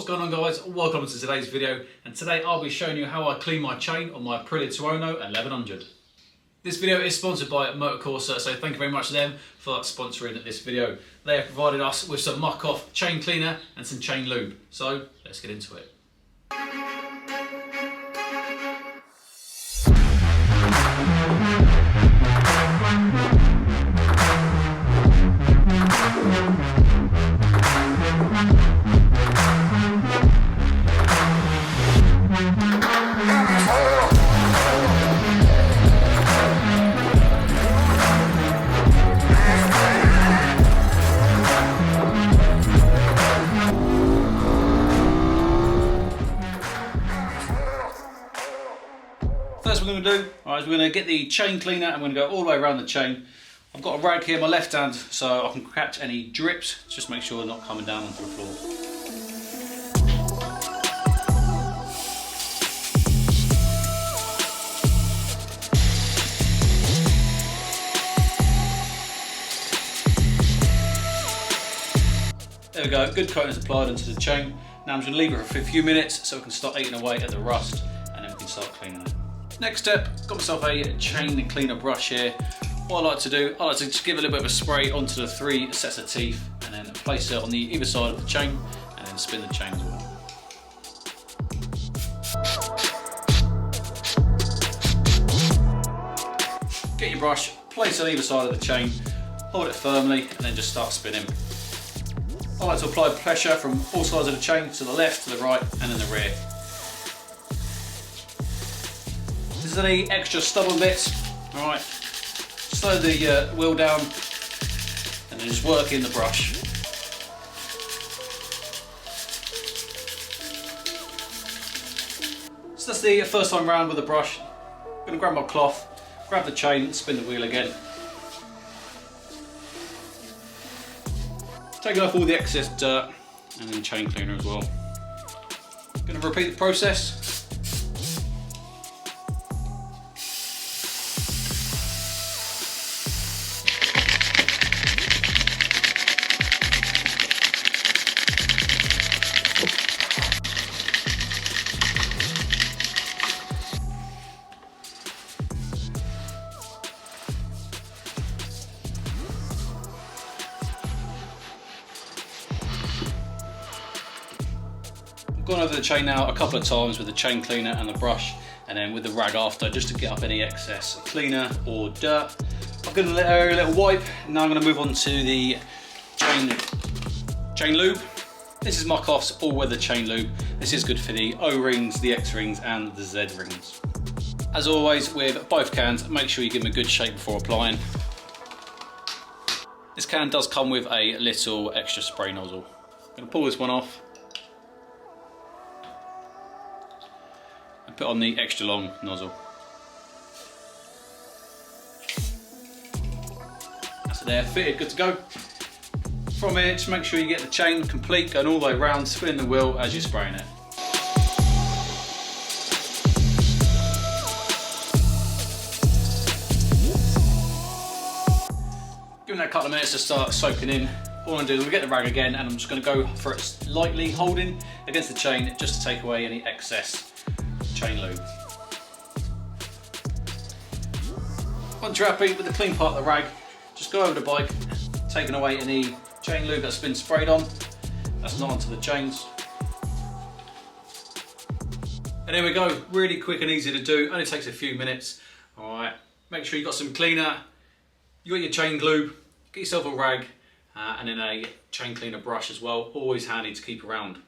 What's going on, guys? Welcome to today's video, and today I'll be showing you how I clean my chain on my Aprilia Tuono 1100. This video is sponsored by Motorcorsa, so thank you very much to them for sponsoring this video. They have provided us with some muck-off chain cleaner and some chain lube, so let's get into it. First we're going to do, is we're going to get the chain cleaner and we're going to go all the way around the chain. I've got a rag here in my left hand so I can catch any drips, just make sure they're not coming down onto the floor. There we go, good coating is applied onto the chain. Now I'm just going to leave it for a few minutes so we can start eating away at the rust and then we can start cleaning it. Next step, got myself a chain cleaner brush here. What I like to do, I like to just give a little bit of a spray onto the 3 sets of teeth and then place it on the either side of the chain and then spin the chain as well. Get your brush, place it on either side of the chain, hold it firmly and then just start spinning. I like to apply pressure from all sides of the chain, to the left, to the right and in the rear. If there's any extra stubborn bits, alright, slow the wheel down and then just work in the brush. So that's the first time round with the brush. I'm going to grab my cloth, grab the chain and spin the wheel again. Taking off all the excess dirt and then chain cleaner as well. Going to repeat the process. I've gone over the chain now a couple of times with the chain cleaner and the brush and then with the rag after, just to get up any excess cleaner or dirt. I've given it a little wipe. Now I'm going to move on to the chain lube. This is Muck-Off's all-weather chain lube. This is good for the O-rings, the X-rings and the Z-rings. As always with both cans, make sure you give them a good shake before applying. This can does come with a little extra spray nozzle. I'm going to pull this one off and put on the extra long nozzle. That's it there, fitted, good to go. From here, just make sure you get the chain complete, going all the way around, spinning the wheel as you're spraying it. Giving that a couple of minutes to start soaking in. All I'm going to do is we'll get the rag again and I'm just going to go for it lightly holding against the chain just to take away any excess chain lube. Once you're happy with the clean part of the rag, just go over the bike, taking away any chain lube that's been sprayed on. That's not onto the chains. And there we go, really quick and easy to do, only takes a few minutes. Alright, make sure you've got some cleaner, you got your chain lube, get yourself a rag and then a chain cleaner brush as well, always handy to keep around.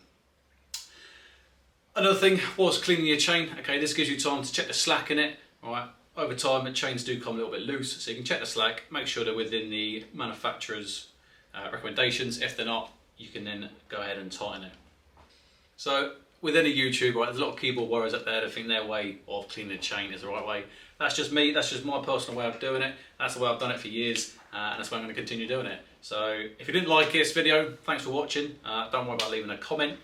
Another thing, whilst cleaning your chain, okay, this gives you time to check the slack in it. Alright, over time the chains do come a little bit loose, so you can check the slack, make sure they're within the manufacturer's recommendations. If they're not, you can then go ahead and tighten it. So with any YouTube, right, there's a lot of keyboard warriors up there that think their way of cleaning the chain is the right way. That's just me, that's just my personal way of doing it. That's the way I've done it for years and that's why I'm going to continue doing it. So if you didn't like this video, thanks for watching. Don't worry about leaving a comment.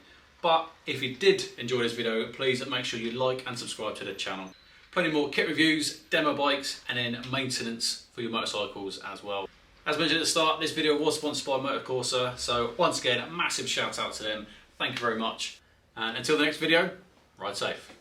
But if you did enjoy this video, please make sure you like and subscribe to the channel. Plenty more kit reviews, demo bikes, and then maintenance for your motorcycles as well. As mentioned at the start, this video was sponsored by Motorcorsa, so once again, a massive shout out to them. Thank you very much. And until the next video, ride safe.